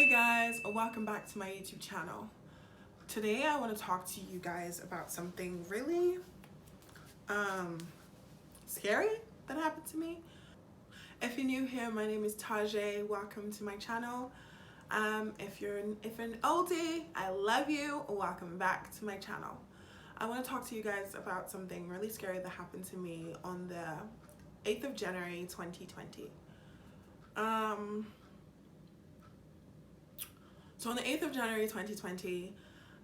Hey guys, welcome back to my YouTube channel. Today I want to talk to you guys about something really scary that happened to me. If you're new here, my name is Taje. Welcome to my channel. If you're an oldie, I love you. Welcome back to my channel. I want to talk to you guys about something really scary that happened to me on the 8th of January 2020. So on the 8th of January 2020,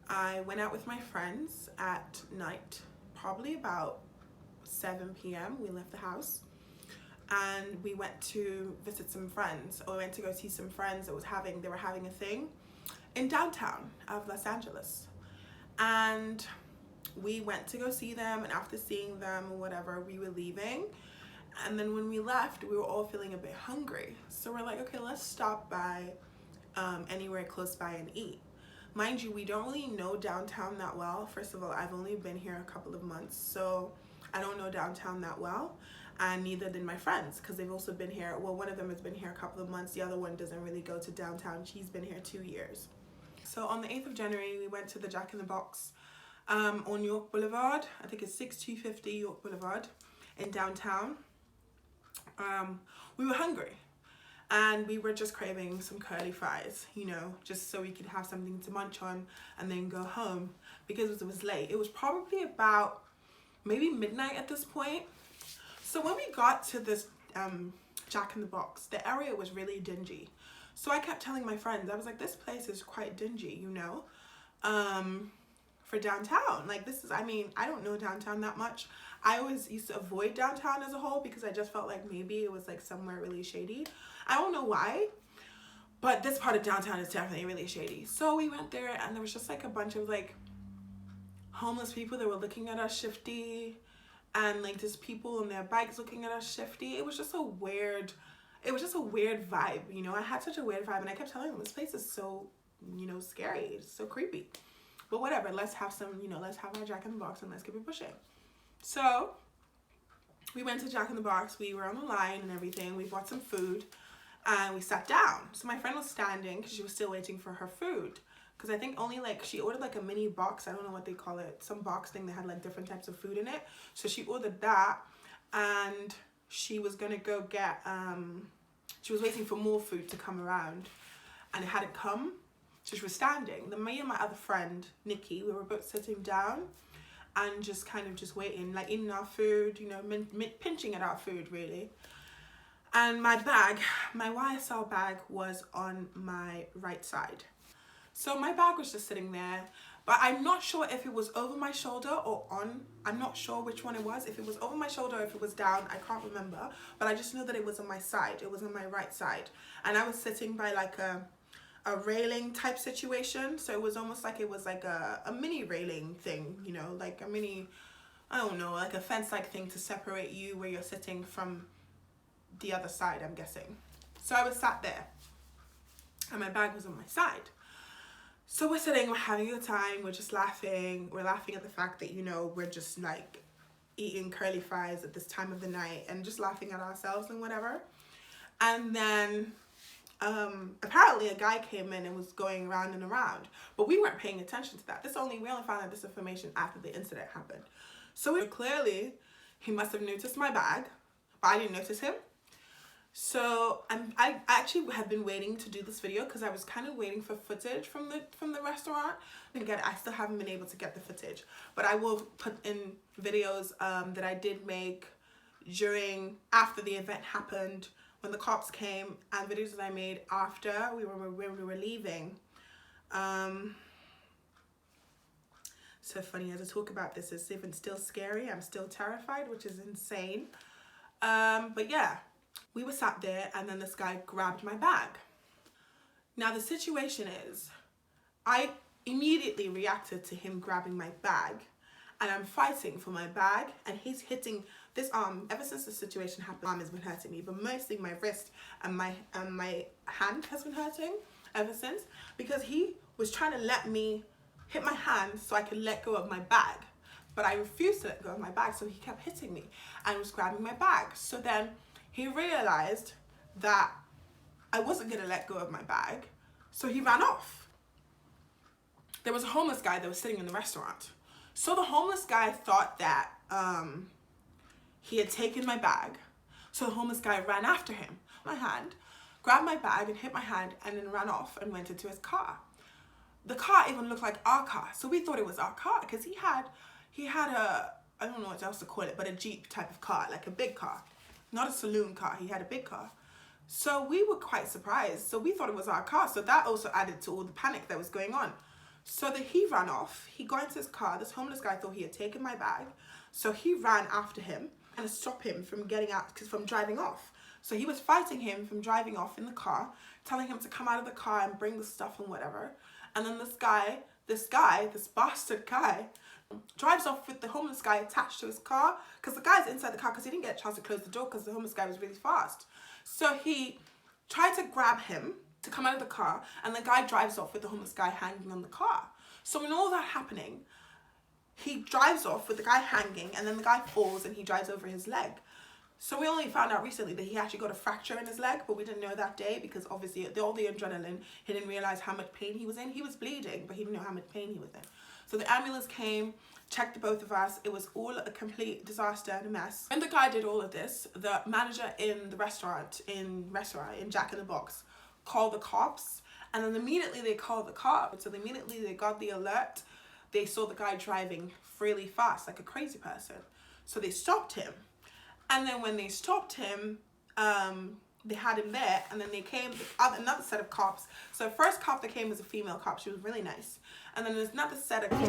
I went out with my friends at night, probably about 7 p.m. We left the house and we went to visit some friends, or we went to go see some friends that they were having a thing in downtown of Los Angeles. And we went to go see them, and after seeing them or whatever, we were leaving. And then when we left, we were all feeling a bit hungry. So we're like, okay, let's stop by anywhere close by and eat. Mind you, we don't really know downtown that well. First of all, I've only been here a couple of months, so I don't know downtown that well, and neither did my friends, because they've also been here. Well, one of them has been here a couple of months. The other one doesn't really go to downtown. She's been here 2 years. So on the 8th of January, we went to the Jack in the Box on York Boulevard. I think it's 6250 York Boulevard in downtown. We were hungry. And we were just craving some curly fries, you know, just so we could have something to munch on and then go home, because it was late. It was probably about maybe midnight at this point. So when we got to this Jack in the Box, the area was really dingy. So I kept telling my friends, I was like, this place is quite dingy, you know, for downtown. Like, this is, I mean, I don't know downtown that much. I always used to avoid downtown as a whole because I just felt like maybe it was like somewhere really shady. I don't know why, but this part of downtown is definitely really shady. So we went there and there was just like a bunch of like homeless people that were looking at us shifty, and like just people on their bikes looking at us shifty. It was just a weird vibe, you know. I had such a weird vibe, and I kept telling them, this place is so, you know, scary. It's so creepy. But whatever, let's have some, you know, let's have our Jack in the Box and let's keep it pushing. So we went to Jack in the Box. We were on the line and everything. We bought some food and we sat down. So my friend was standing because she was still waiting for her food. Because I think only like, she ordered like a mini box. I don't know what they call it. Some box thing that had like different types of food in it. So she ordered that, and she was going to go get, she was waiting for more food to come around, and it hadn't come. So she was standing. Then me and my other friend, Nikki, we were both sitting down and just kind of just waiting, like eating our food, you know, pinching at our food really. And my bag, my YSL bag, was on my right side. So my bag was just sitting there, but I'm not sure if it was over my shoulder or on. I'm not sure which one it was. If it was over my shoulder or if it was down, I can't remember. But I just know that it was on my side. It was on my right side. And I was sitting by like a railing type situation. So it was almost like it was like a mini railing thing, you know, like a mini, I don't know, like a fence like thing to separate you where you're sitting from the other side, I'm guessing. So I was sat there and my bag was on my side. So we're sitting, we're having a good time, we're just laughing. We're laughing at the fact that, you know, we're just like eating curly fries at this time of the night and just laughing at ourselves and whatever. And then apparently a guy came in and was going around and around, but we weren't paying attention to that. We only found out this information after the incident happened. So clearly he must have noticed my bag, but I didn't notice him. So I actually have been waiting to do this video because I was kind of waiting for footage from the restaurant. I still haven't been able to get the footage, but I will put in videos that I did make after the event happened, when the cops came, and videos that I made after we were leaving. So funny, as I talk about this, it's even still scary. I'm still terrified, which is insane. But yeah, we were sat there and then this guy grabbed my bag. Now the situation is, I immediately reacted to him grabbing my bag, and I'm fighting for my bag, and he's hitting this arm. Ever since the situation happened, arm has been hurting me, but mostly my wrist and my hand has been hurting ever since, because he was trying to let me hit my hand so I could let go of my bag, but I refused to let go of my bag, so he kept hitting me and was grabbing my bag. So then he realized that I wasn't going to let go of my bag, So he ran off. There was a homeless guy that was sitting in the restaurant. So the homeless guy thought that he had taken my bag. So the homeless guy ran after him. My hand, grabbed my bag and hit my hand, and then ran off and went into his car. The car even looked like our car. So we thought it was our car because he had a, I don't know what else to call it, but a Jeep type of car, like a big car. Not a saloon car, he had a big car. So we were quite surprised. So we thought it was our car. So that also added to all the panic that was going on. So that he ran off, he got into his car. This homeless guy thought he had taken my bag. So he ran after him and to stop him from getting out, from driving off. So he was fighting him from driving off in the car, telling him to come out of the car and bring the stuff and whatever. And then this bastard guy, drives off with the homeless guy attached to his car, because the guy's inside the car because he didn't get a chance to close the door because the homeless guy was really fast. So he tried to grab him to come out of the car, and the guy drives off with the homeless guy hanging on the car. So when all that happening, he drives off with the guy hanging, and then the guy falls and he drives over his leg. So we only found out recently that he actually got a fracture in his leg, but we didn't know that day because obviously all the adrenaline, he didn't realize how much pain he was in. He was bleeding, but he didn't know how much pain he was in. So the ambulance came, checked both of us. It was all a complete disaster and a mess. When the guy did all of this, the manager in the restaurant in Jack in the Box called the cops, and then immediately they called the cops. So immediately they got the alert. They saw the guy driving really fast, like a crazy person. So they stopped him. And then when they stopped him, they had him there, and then they came, another set of cops. So first cop that came was a female cop. She was really nice. And then there's another set of cops.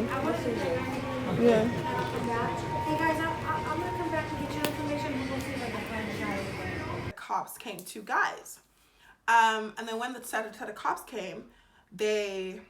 Yeah. Hey guys, I'm gonna come back and get your information and we'll see if I can find the guy. Cops came, two guys. And then when the set of cops came, they...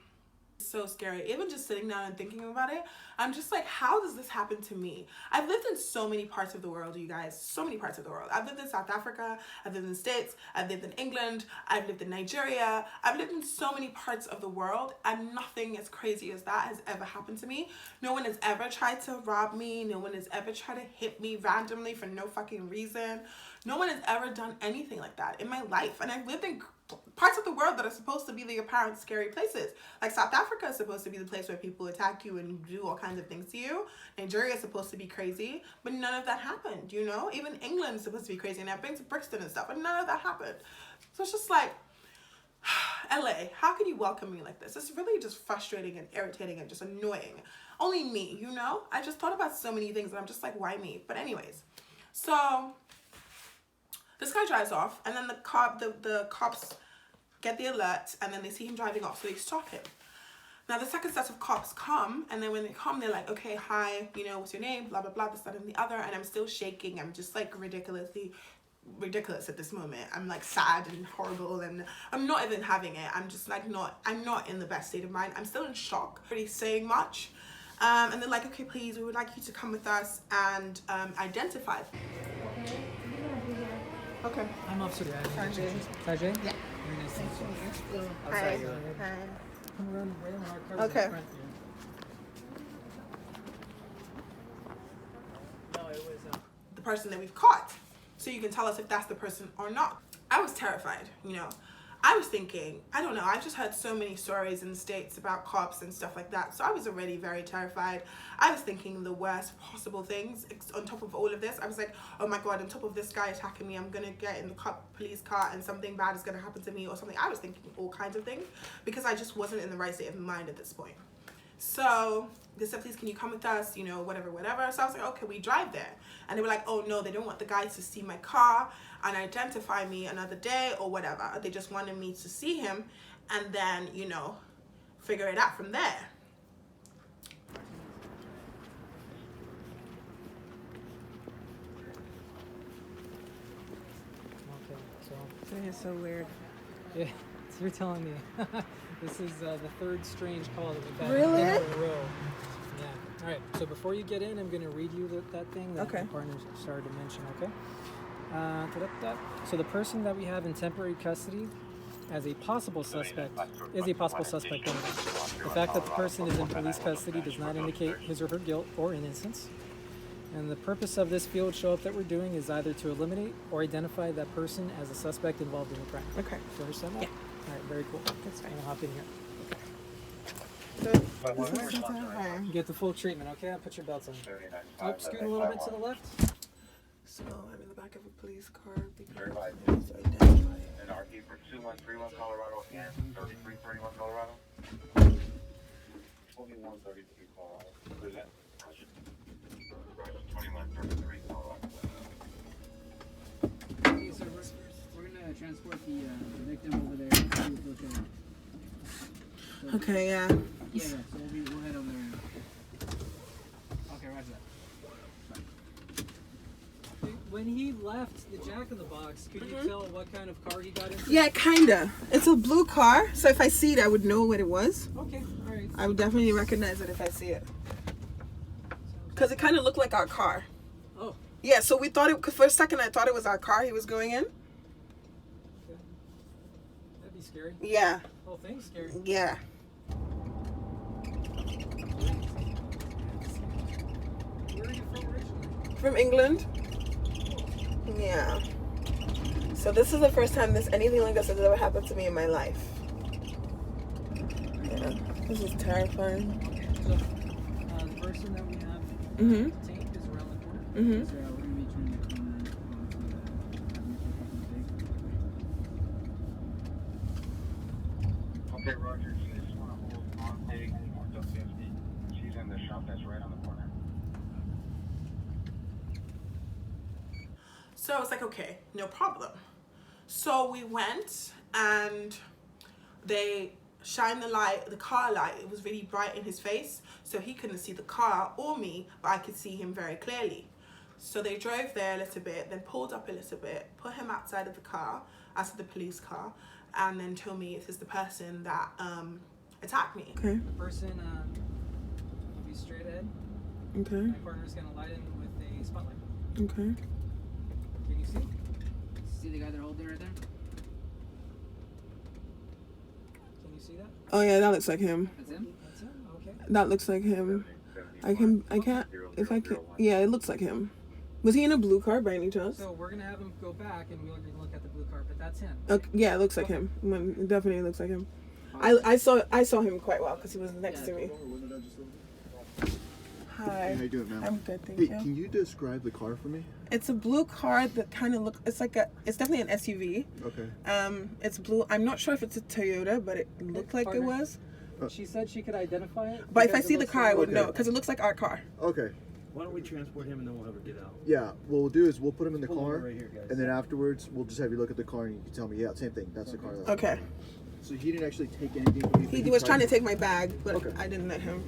So scary. Even just sitting down and thinking about it, I'm just like, how does this happen to me? I've lived in so many parts of the world, you guys. So many parts of the world. I've lived in South Africa. I've lived in the States. I've lived in England. I've lived in Nigeria. I've lived in so many parts of the world, and nothing as crazy as that has ever happened to me. No one has ever tried to rob me. No one has ever tried to hit me randomly for no fucking reason. No one has ever done anything like that in my life. And I've lived in parts of the world that are supposed to be the apparent scary places. Like South Africa is supposed to be the place where people attack you and do all kinds of things to you. Nigeria is supposed to be crazy, but none of that happened, you know? Even England is supposed to be crazy, and I've been to Brixton and stuff, and none of that happened. So it's just like, LA, how can you welcome me like this? It's really just frustrating and irritating and just annoying. Only me, you know? I just thought about so many things, and I'm just like, why me? But anyways, so this guy drives off, and then the cops get the alert, and then they see him driving off, so they stop him. Now the second set of cops come, and then when they come, they're like, okay, hi, you know, what's your name, blah blah blah, this, that, and the other. And I'm still shaking. I'm just like ridiculous at this moment. I'm like sad and horrible, and I'm not even having it. I'm just like I'm not in the best state of mind. I'm still in shock, really saying much. And they're like, okay, please, we would like you to come with us and identify. Okay. I'm Officer Taje. Taje? Yeah. Very nice to meet you. Hi. Hi. Come around right on our cars Okay. in front here. No, it was The person that we've caught, so you can tell us if that's the person or not. I was terrified, you know. I was thinking, I don't know, I've just heard so many stories in the States about cops and stuff like that, so I was already very terrified. I was thinking the worst possible things on top of all of this. I was like, oh my god, on top of this guy attacking me, I'm gonna get in the police car and something bad is gonna happen to me or something. I was thinking all kinds of things because I just wasn't in the right state of mind at this point. So they said, please, can you come with us, you know, whatever. So I was like, okay, we drive there. And they were like, oh no, they don't want the guys to see my car and identify me another day or whatever. They just wanted me to see him and then, you know, figure it out from there. okay, so It's so weird. yeah, so you're telling me this is the third strange call that we've had Really? in a row. Yeah. All right. So before you get in, I'm going to read you that thing that Okay. my partner started to mention. Okay. So the person that we have in temporary custody as a possible suspect is a possible suspect only. The fact that the person is in police custody does not indicate his or her guilt or innocence. And the purpose of this field show-up that we're doing is either to eliminate or identify that person as a suspect involved in the crime. Okay. Do you understand that? Yeah. All right, very cool. That's fine. I'll hop in here. Okay. Get the full treatment, okay? I'll put your belts on. Oh, scoot a little bit to the left. So I'm in the back of a police car because And RP for 2131 Colorado and 3331 Colorado. 2133 Colorado. Present. 2133 Colorado. Okay, so we're gonna transport the victim over there to the hotel. So, Okay, yeah. Yeah, so we'll head over there. Okay, roger that. When he left the Jack in the Box, could you tell what kind of car he got into? Yeah, kinda. It's a blue car, so if I see it, I would know what it was. Okay, all right. I would definitely recognize it if I see it. Because it kind of looked like our car. Oh. Yeah, so we thought it, for a second I thought it was our car he was going in. Okay. That'd be scary. Yeah, The whole thing's scary. yeah. Where are you from originally? From England. Yeah. So this is the first time anything like this has ever happened to me in my life. Yeah, this is terrifying. So, the person that we have Mhm. detained is around the corner. Mhm. So we're gonna be turning the corner onto Okay, Roger. You just want to hold on take north of 50. She's in the shop that's right on the corner. So I was like, okay, no problem. So we went and they shined the car light. It was really bright in his face, so he couldn't see the car or me, but I could see him very clearly. So they drove there a little bit, then pulled up a little bit, put him outside of the car, outside the police car, and then told me if it's the person that attacked me. Okay. The person will be straight ahead. Okay. My partner's gonna light in with a spotlight. Okay. Can you see? See the guy they're holding right there? Can you see that? Oh yeah, that looks like him. That's him? That's him? Okay. That looks like him. I can't, if I can, yeah, it looks like him. Was he in a blue car by any chance? So we're gonna have him go back and we're gonna look at the blue car, but that's him. Okay, yeah, it looks like him. It definitely looks like him. I saw him quite well because he was next to me. Hi. How you doing, ma'am? I'm good, thank Hey, you. can you describe the car for me? It's a blue car that kind of looks. It's definitely an SUV. Okay. It's blue. I'm not sure if it's a Toyota, but it looked like it Partner. was. She said she could identify it. But if I because it see the looks car, I like- would know Okay. because it looks like our car. Okay. Why don't we transport him and then we'll have her get out? Yeah. What we'll do is we'll put him in the Pull over car, right here, guys. and then afterwards we'll just have you look at the car and you can tell me, yeah, same thing. That's the car. Okay. So he didn't actually take anything from you. He was trying to take my bag, but Okay. I didn't let him.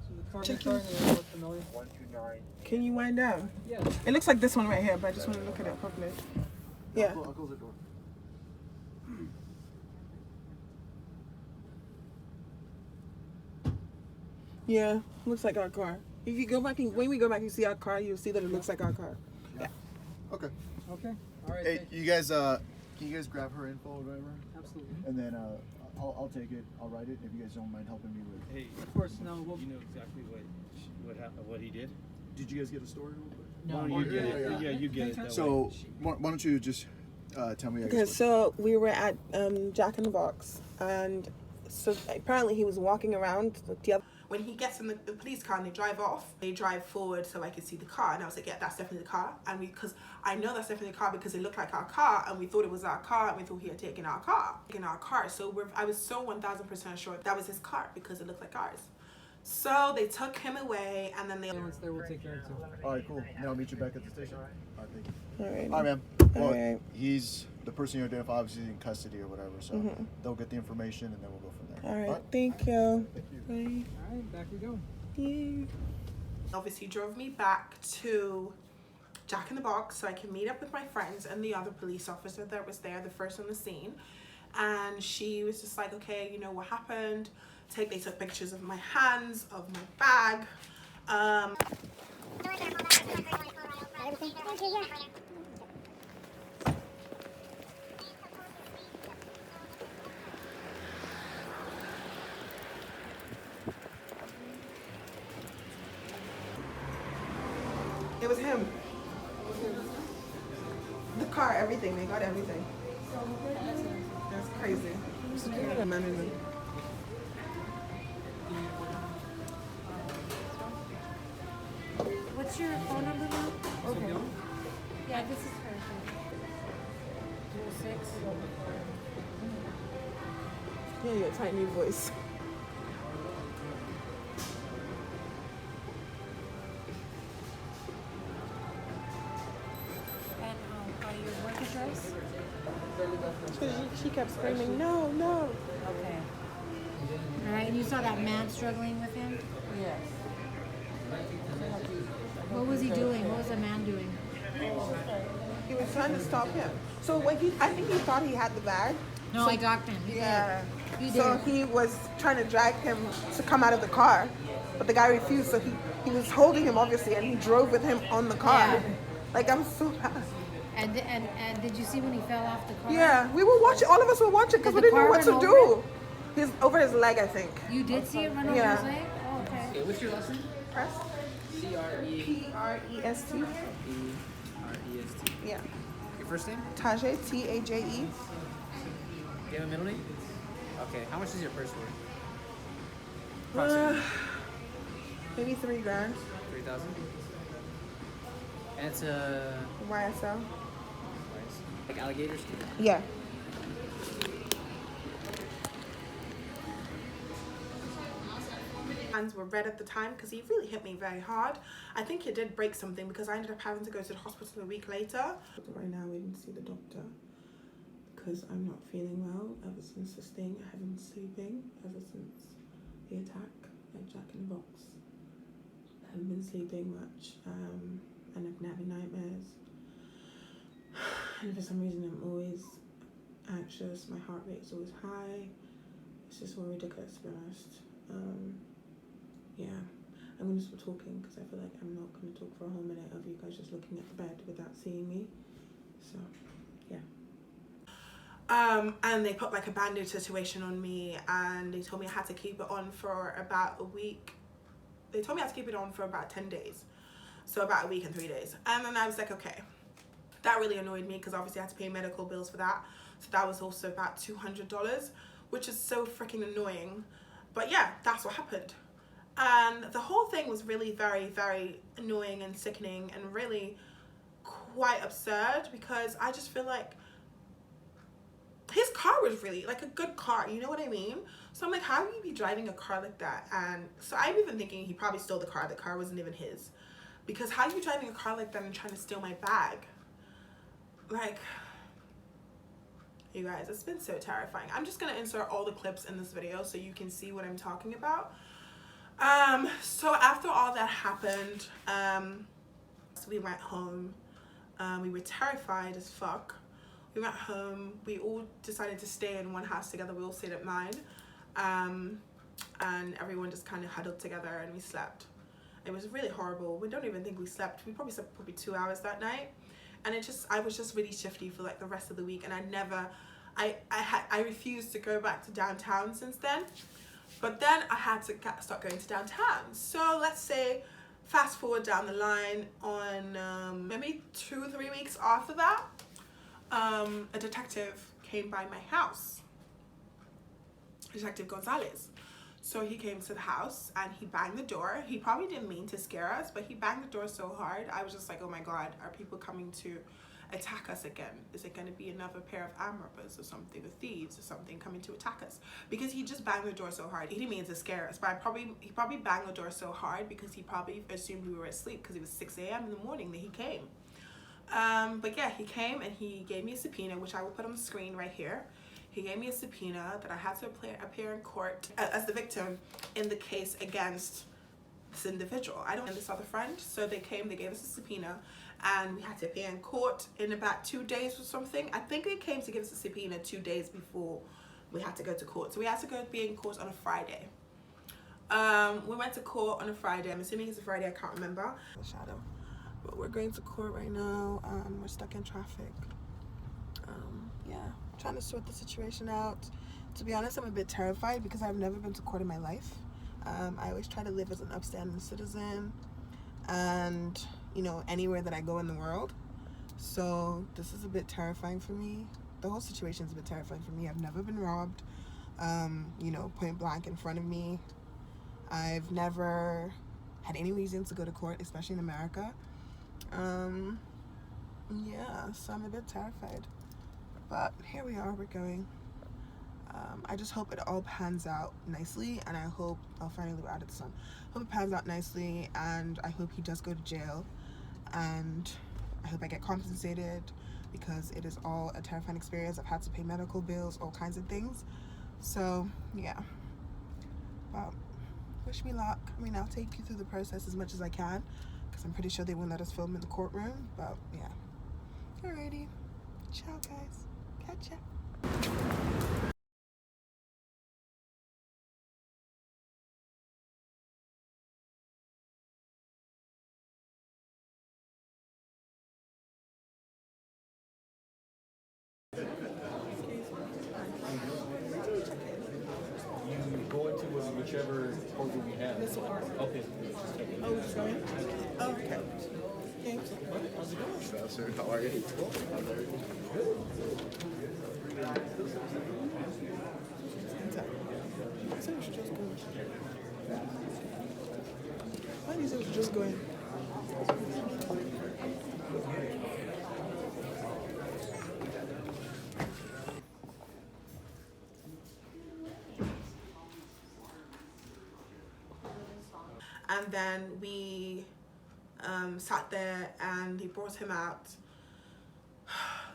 So the car Checking. you're starting to look familiar. 129. Can you wind down? Yeah. It looks like this one right here, but I just want to look at it properly. Yeah. I'll close the door. Yeah, looks like our car. If you go back and when we go back and see our car, you'll see that it looks like our car. Yeah. Okay. Okay. All right. Hey, thank you guys, can you guys grab her info or whatever? Absolutely. And then I'll take it. I'll write it if you guys don't mind helping me with. Hey, Of course, no. We'll, you know exactly what happened, what he did? Did you guys get a story real quick? No, Why don't you get it? Yeah, you get it that So way. why don't you just tell me? I Okay, guess, so we were at Jack in the Box, and so apparently he was walking around the other. When he gets in the police car and they drive off, they drive forward so I could see the car, and I was like, yeah, that's definitely the car. And because I know that's definitely the car because it looked like our car, and we thought it was our car, and we thought he had taken our car. So I was so 1000% sure that was his car because it looked like ours. So they took him away, and then they. once there, we'll take care of it too. all right, cool. Now I'll meet you back at the station. All right, thank you. All right. All right, ma'am. Well, Alright. he's the person you identify, obviously in custody or whatever. So they'll get the information and then we'll go from there. All right. Thank you. Thank you. Bye. All right, back we go. Yeah. Obviously drove me back to Jack in the Box so I can meet up with my friends and the other police officer that was there, the first on the scene. And she was just like, okay, you know what happened? They took pictures of my hands, of my bag. It was him. The car, everything. They got everything. That's crazy. What's your phone number now? Okay. Yeah, this is her. 06. Yeah, your tiny voice. And your work address? She kept screaming, no, no. Okay. All right, and you saw that man struggling with him? Yes. What was he doing? What was the man doing? He was trying to stop him. So when I think he thought he had the bag. No, I got him. He Yeah. did. So he was trying to drag him to come out of the car, but the guy refused. So he was holding him obviously, and he drove with him on the car. Yeah. Like I'm so. And did you see when he fell off the car? Yeah, we were watching. All of us were watching because we Did the didn't know car what to run do. He's over his leg, I think. You did see it run over Yeah. his leg? Oh, okay. Okay, what's your last name? Prest. C-R-E-E-R-E-S-T. Prest. Yeah. Your first name? Taje, Taje. Do you have a middle name? Okay, how much is your purse worth? Approximately. Maybe $3,000. 3,000? And it's a... YSL. like alligator skin? Yeah. Hands were red at the time because he really hit me very hard. I think he did break something because I ended up having to go to the hospital a week later. Right now we didn't see the doctor because I'm not feeling well ever since this thing. I haven't been sleeping ever since the attack at Jack in the Box. I haven't been sleeping much and I've been having nightmares. And for some reason I'm always anxious. My heart rate is always high. It's just all ridiculous, to be honest. Yeah, I'm gonna stop talking because I feel like I'm not gonna talk for a whole minute of you guys just looking at the bed without seeing me. So, yeah. And they put like a bandage situation on me, and they told me I had to keep it on for about a week. They told me I had to keep it on for about 10 days, so about a week and 3 days. And then I was like, okay. That really annoyed me because obviously I had to pay medical bills for that. So that was also about $200, which is so freaking annoying. But yeah, that's what happened. And the whole thing was really very, very annoying and sickening and really quite absurd because I just feel like his car was really like a good car, you know what I mean? So I'm like, how would you be driving a car like that? And so I'm even thinking he probably stole the car. The car wasn't even his. Because how are you driving a car like that and trying to steal my bag? Like, you guys, it's been so terrifying. I'm just gonna insert all the clips in this video so you can see what I'm talking about. So after all that happened, so we went home. We were terrified as fuck. We went home. We all decided to stay in one house together. We all stayed at mine. And everyone just kind of huddled together and we slept. It was really horrible. We don't even think we slept. We probably slept probably 2 hours that night. And I was just really shifty for like the rest of the week. And I refused to go back to downtown since then. But then I had to start going to downtown. So let's say fast forward down the line on maybe 2 or 3 weeks after that, a detective came by my house, Detective Gonzalez. So he came to the house and he banged the door. He probably didn't mean to scare us, but he banged the door so hard. I was just like, oh my God, are people coming to attack us again? Is it going to be another pair of armed robbers or something, or thieves or something coming to attack us? Because he just banged the door so hard. He didn't mean to scare us, but he probably banged the door so hard because he probably assumed we were asleep because it was 6 a.m. in the morning that he came. But yeah, he came and he gave me a subpoena, which I will put on the screen right here. He gave me a subpoena that I had to appear in court as the victim in the case against this individual. I don't know this other friend. So they came, they gave us a subpoena and we had to appear in court in about 2 days or something. I think they came to give us a subpoena 2 days before we had to go to court. So we had to go be in court on a Friday. We went to court on a Friday. I'm assuming it's a Friday, I can't remember. The shadow. But we're going to court right now. We're stuck in traffic. Yeah, trying to sort the situation out. To be honest, I'm a bit terrified because I've never been to court in my life. I always try to live as an upstanding citizen and, you know, anywhere that I go in the world. So this is a bit terrifying for me. The whole situation is a bit terrifying for me. I've never been robbed, you know, point blank in front of me. I've never had any reason to go to court, especially in America. Yeah, so I'm a bit terrified. But here we are, we're going. I just hope it all pans out nicely, and I hope I'll finally out of the sun. Hope it pans out nicely, and I hope he does go to jail, and I hope I get compensated because it is all a terrifying experience. I've had to pay medical bills, all kinds of things. So yeah, but wish me luck. I mean, I'll take you through the process as much as I can because I'm pretty sure they won't let us film in the courtroom. But yeah, alrighty, ciao guys, catch ya. You go into whichever program you have. This one. Okay. Oh, we're just going? Oh, okay. Thanks. How's it going? Sir, how are you? So we should just go. Why do you say we should just go in? And then we sat there and they brought him out.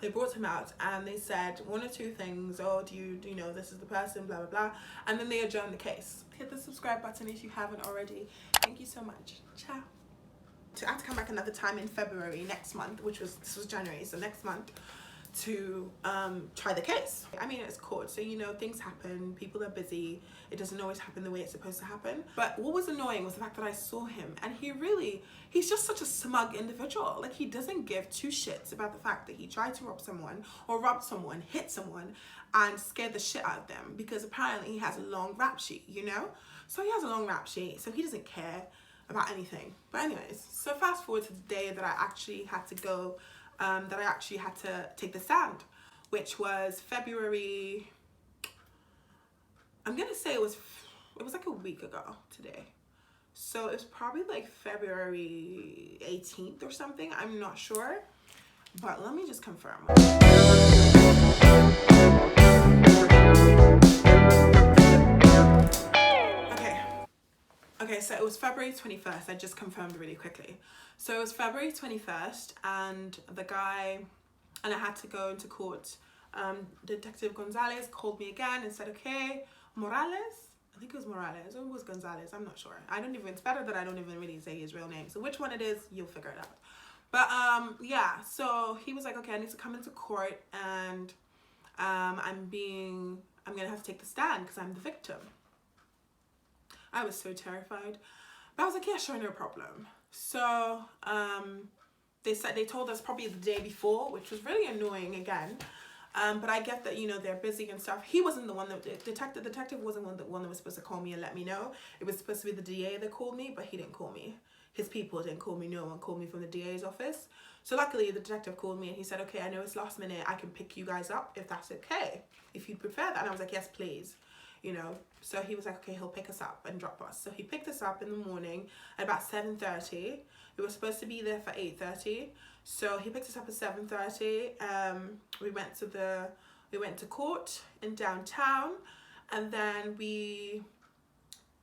They brought him out and they said one or two things. Oh, do you know this is the person, blah blah blah, and then they adjourned the case. Hit the subscribe button if you haven't already. Thank you so much. Ciao. I have to come back another time in February next month, this was January, so next month, to try the case. I mean, it's court, so you know things happen, people are busy, it doesn't always happen the way it's supposed to happen. But what was annoying was the fact that I saw him and he's just such a smug individual. Like, he doesn't give two shits about the fact that he tried to rob someone or robbed someone, hit someone and scared the shit out of them, because apparently he has a long rap sheet, you know? So he has a long rap sheet, so he doesn't care about anything. But anyways, so fast forward to the day that I actually had to go, that I actually had to take the stand, which was February, I'm gonna say it was like a week ago today. So it was probably like February 18th or something, I'm not sure, but let me just confirm. Okay, so it was February 21st. I just confirmed really quickly. So it was February 21st, and I had to go into court. Detective Gonzalez called me again and said, okay, Morales? I think it was Morales, or it was Gonzalez, I'm not sure. It's better that I don't even really say his real name. So which one it is, you'll figure it out. But yeah, so he was like, okay, I need to come into court, and I'm gonna have to take the stand because I'm the victim. I was so terrified, but I was like, yeah, sure, no problem. So they told us probably the day before, which was really annoying again. But I get that, you know, they're busy and stuff. He wasn't the one that detective wasn't the one that was supposed to call me and let me know. It was supposed to be the DA that called me, but he didn't call me. His people didn't call me. No one called me from the DA's office. So luckily the detective called me and he said, okay, I know it's last minute, I can pick you guys up if that's okay, if you'd prefer that. And I was like, yes, please. You know, so he was like, okay, he'll pick us up and drop us. So he picked us up in the morning at about 7:30. We were supposed to be there for 8:30. So he picked us up at 7:30. We went to court in downtown, and then we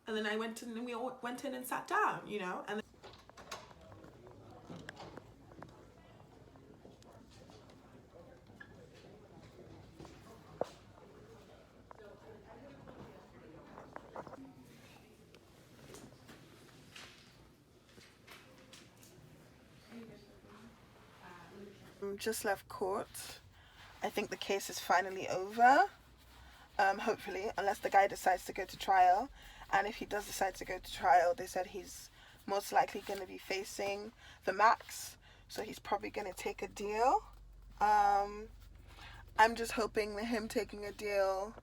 all went in and sat down, you know, and just left court. I think the case is finally over, hopefully, unless the guy decides to go to trial. And if he does decide to go to trial, they said he's most likely going to be facing the max. So he's probably going to take a deal. I'm just hoping that him taking a deal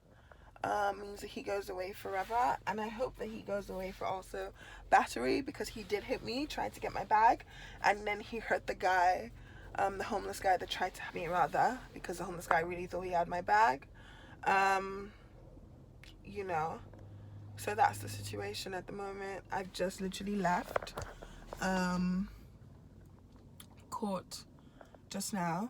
means that he goes away forever, and I hope that he goes away for also battery, because he did hit me trying to get my bag, and then he hurt the guy, the homeless guy that tried to hit me, rather, because the homeless guy really thought he had my bag. You know, so that's the situation at the moment. I've just literally left court just now,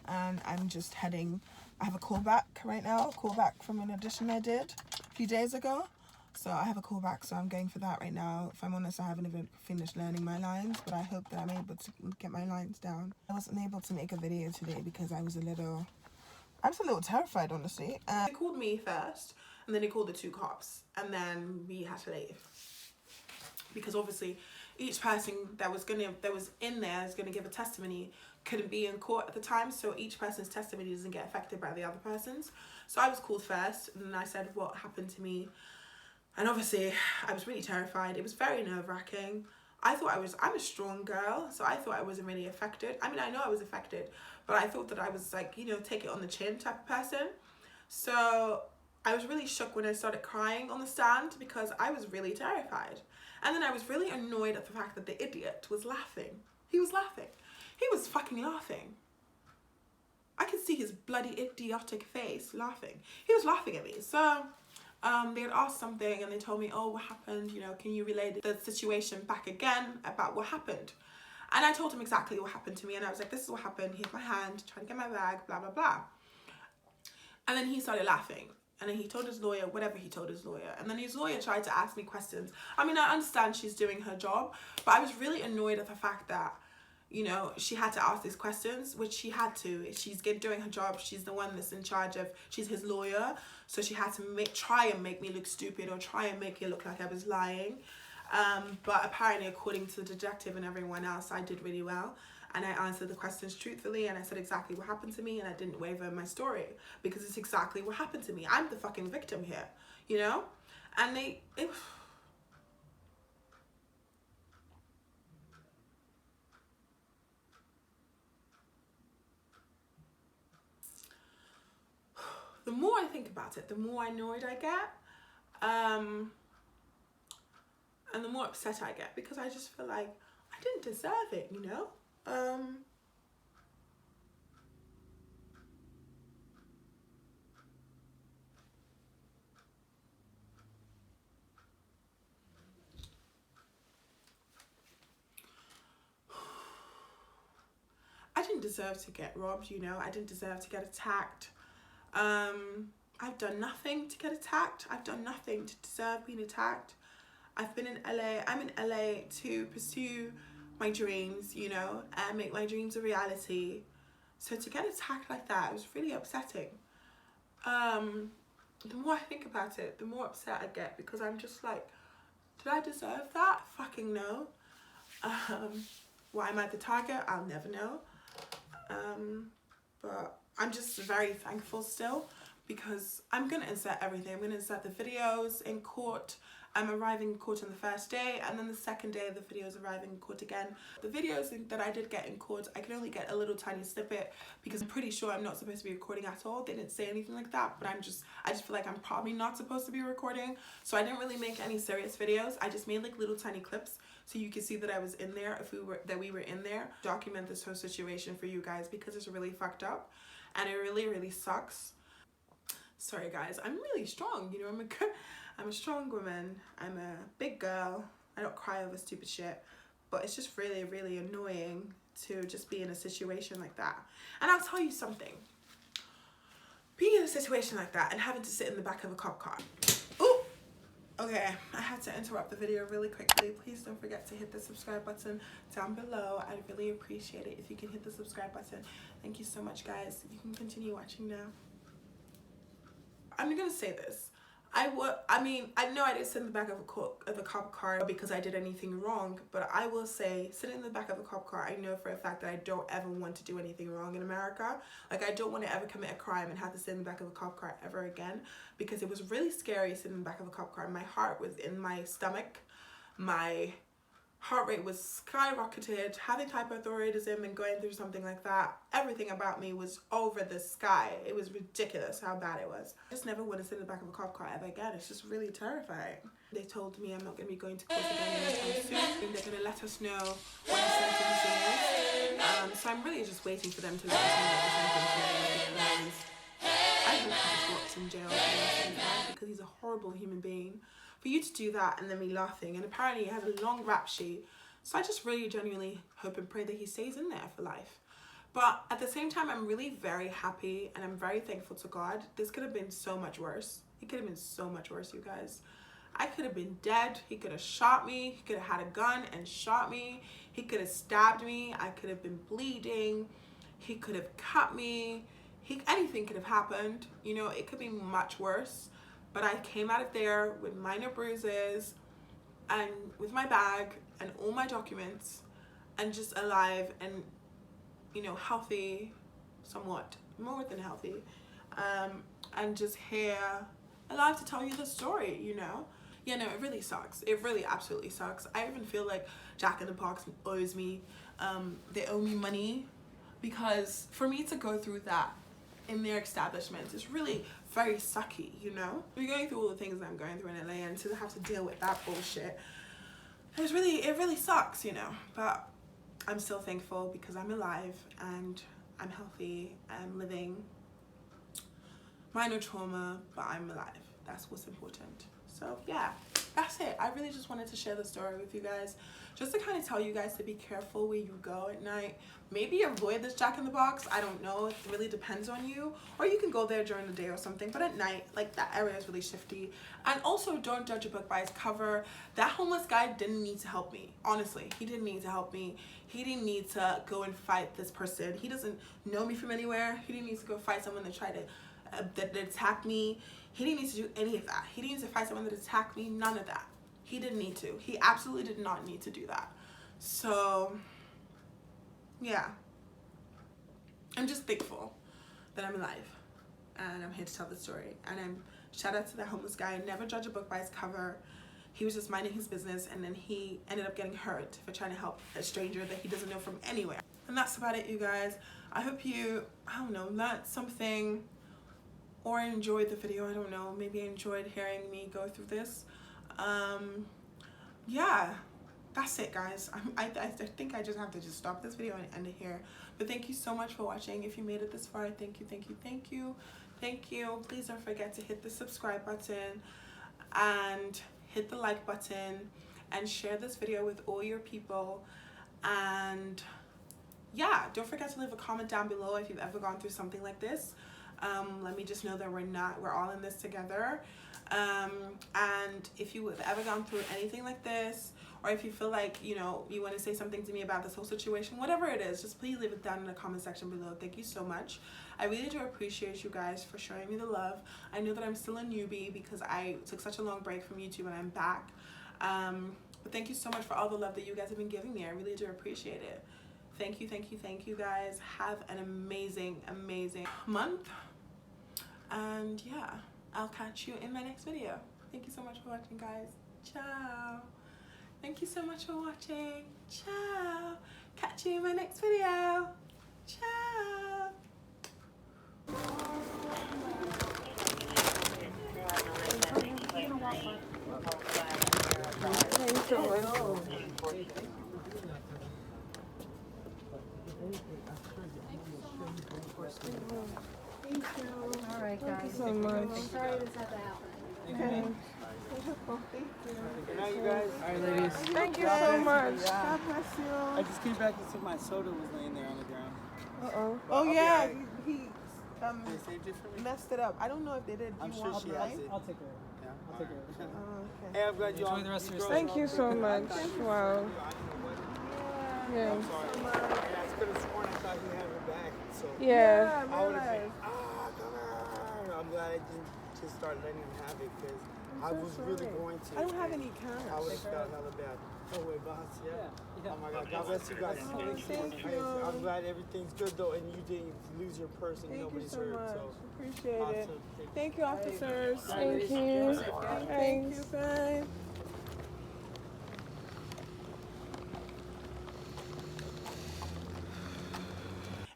and I'm just heading. I have a callback right now, callback from an audition I did a few days ago. So I have a callback, so I'm going for that right now. If I'm honest, I haven't even finished learning my lines, but I hope that I'm able to get my lines down. I wasn't able to make a video today because I was a little terrified, honestly. They called me first, and then they called the 2 cops, and then we had to leave. Because obviously, each person that was in there is gonna give a testimony couldn't be in court at the time, so each person's testimony doesn't get affected by the other person's. So I was called first, and then I said what happened to me, and obviously I was really terrified. It was very nerve-wracking. I'm a strong girl, so I thought I wasn't really affected. I mean, I know I was affected, but I thought that I was like, you know, take it on the chin type of person. So I was really shook when I started crying on the stand, because I was really terrified. And then I was really annoyed at the fact that the idiot was laughing. He was laughing. He was fucking laughing. I could see his bloody idiotic face laughing. He was laughing at me. So they had asked something, and they told me, oh, what happened? You know, can you relay the situation back again about what happened? And I told him exactly what happened to me. And I was like, this is what happened. He hit my hand, trying to get my bag, blah, blah, blah. And then he started laughing. And then he told his lawyer whatever he told his lawyer. And then his lawyer tried to ask me questions. I mean, I understand she's doing her job, but I was really annoyed at the fact that, you know, she had to ask these questions, which she had to. She's doing her job. She's the one that's in charge of, she's his lawyer. So she had to try and make me look stupid, or try and make it look like I was lying. But apparently, according to the detective and everyone else, I did really well. And I answered the questions truthfully, and I said exactly what happened to me, and I didn't waver in my story, because it's exactly what happened to me. I'm the fucking victim here, you know? And the more I think about it, the more annoyed I get, and the more upset I get, because I just feel like I didn't deserve it, you know? I didn't deserve to get robbed, you know? I didn't deserve to get attacked. I've done nothing to get attacked. I've done nothing to deserve being attacked. I've been in LA. I'm in LA to pursue my dreams, you know, and make my dreams a reality. So to get attacked like that, it was really upsetting. The more I think about it, the more upset I get, because I'm just like, did I deserve that? Fucking no. Why am I the target? I'll never know. But I'm just very thankful still, because I'm going to insert everything. I'm going to insert the videos in court. I'm arriving in court on the first day, and then the second day the videos arriving in court again. The videos that I did get in court, I can only get a little tiny snippet, because I'm pretty sure I'm not supposed to be recording at all. They didn't say anything like that, but I just feel like I'm probably not supposed to be recording. So I didn't really make any serious videos. I just made like little tiny clips, so you can see that I was in there, we were in there. Document this whole situation for you guys, because it's really fucked up, and it really, really sucks. Sorry guys, I'm really strong, you know, I'm a strong woman, I'm a big girl, I don't cry over stupid shit, but it's just really, really annoying to just be in a situation like that. And I'll tell you something, being in a situation like that and having to sit in the back of a cop car. Ooh! Okay, I had to interrupt the video really quickly. Please don't forget to hit the subscribe button down below. I'd really appreciate it if you can hit the subscribe button. Thank you so much, guys. You can continue watching now. I'm gonna say this. I know I didn't sit in the back of a cop car because I did anything wrong, but I will say, sitting in the back of a cop car, I know for a fact that I don't ever want to do anything wrong in America. Like, I don't want to ever commit a crime and have to sit in the back of a cop car ever again, because it was really scary sitting in the back of a cop car. My heart was in my stomach. My heart rate was skyrocketed. Having hypothyroidism and going through something like that, everything about me was over the sky. It was ridiculous how bad it was. I just never want to sit in the back of a cop car ever again. It's just really terrifying. They told me I'm not going to be going to court again anytime soon. They're going to let us know when the sentencing is. So I'm really just waiting for them to let us know what the sentencing is, because I hope he just rots in jail for the rest of his life, because he's a horrible human being. For you to do that and then me laughing, and apparently he has a long rap sheet, so I just really genuinely hope and pray that he stays in there for life. But at the same time, I'm really very happy and I'm very thankful to God. This could have been so much worse. It could have been so much worse, you guys. I could have been dead. He could have shot me. He could have had a gun and shot me. He could have stabbed me. I could have been bleeding. He could have cut me. Anything could have happened. You know, it could be much worse. But I came out of there with minor bruises and with my bag and all my documents and just alive and, you know, healthy, somewhat, more than healthy, and just here, alive to tell you the story, you know? Yeah, no, it really sucks. It really absolutely sucks. I even feel like Jack in the Box owes me, they owe me money, because for me to go through that in their establishment is really very sucky, you know? We're going through all the things that I'm going through in LA, and to have to deal with that bullshit, it really sucks, you know? But I'm still thankful because I'm alive and I'm healthy, I'm living. Minor trauma, but I'm alive. That's what's important. So yeah, that's it. I really just wanted to share the story with you guys, just to kind of tell you guys to be careful where you go at night. Maybe avoid this Jack in the Box. I don't know. It really depends on you. Or you can go there during the day or something. But at night, like, that area is really shifty. And also, don't judge a book by its cover. That homeless guy didn't need to help me. Honestly, he didn't need to help me. He didn't need to go and fight this person. He doesn't know me from anywhere. He didn't need to go fight someone that tried to that attacked me. He didn't need to do any of that. He didn't need to fight someone that attacked me. None of that. He didn't need to. He absolutely did not need to do that. So yeah, I'm just thankful that I'm alive and I'm here to tell the story. And I'm shout out to that homeless guy. Never judge a book by its cover. He was just minding his business, and then he ended up getting hurt for trying to help a stranger that he doesn't know from anywhere. And that's about it, you guys. I hope you, I don't know, learned something or enjoyed the video. I don't know, maybe enjoyed hearing me go through this. Yeah, that's it, guys. I think I just have to just stop this video and end it here. But thank you so much for watching. If you made it this far, thank you, thank you, thank you, thank you. Please don't forget to hit the subscribe button and hit the like button and share this video with all your people. And yeah, don't forget to leave a comment down below if you've ever gone through something like this. Let me just know that we're all in this together. And if you have ever gone through anything like this, or if you feel like, you know, you want to say something to me about this whole situation, whatever it is, just please leave it down in the comment section below. Thank you so much. I really do appreciate you guys for showing me the love. I know that I'm still a newbie because I took such a long break from YouTube, and I'm back. But thank you so much for all the love that you guys have been giving me. I really do appreciate it. Thank you, thank you, thank you, guys. Have an amazing, amazing month. And yeah, I'll catch you in my next video. Thank you so much for watching, guys. Ciao. Thank you so much for watching. Ciao. Catch you in my next video. Ciao. All right, guys. Thank you so much. Sorry this had to happen. Okay. Good night, you guys. All right, ladies. Thank you so much. God bless you. I just came back and said my soda was laying there on the ground. Uh-oh. Oh yeah, he They saved it for me? messed it up. I don't know if they did. I'm You sure want she mine? has it. I'll take care of it. Yeah. I'll take care of it. Okay. Hey, I'm glad you all. Enjoy the rest of your you stay. Thank you so much. Wow. Yeah. I'm sorry. I could have sworn I thought you had her back. So Yeah. I would have been, come on. I'm glad I didn't. just start letting him have it because I so was sorry. really going to. I don't have and any cameras. I would have felt hella bad. Oh wait, boss, yeah. Yeah. Oh my God, God bless you guys. Thank you. I'm glad everything's good though, and you didn't lose your purse and Thank you nobody's so hurt. much. So Appreciate it. awesome. Thank you, officers. Thank you. Thank you. Bye.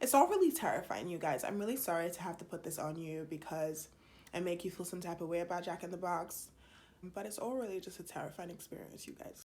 It's all really terrifying, you guys. I'm really sorry to have to put this on you because I make you feel some type of way about Jack in the Box. But it's all really just a terrifying experience, you guys.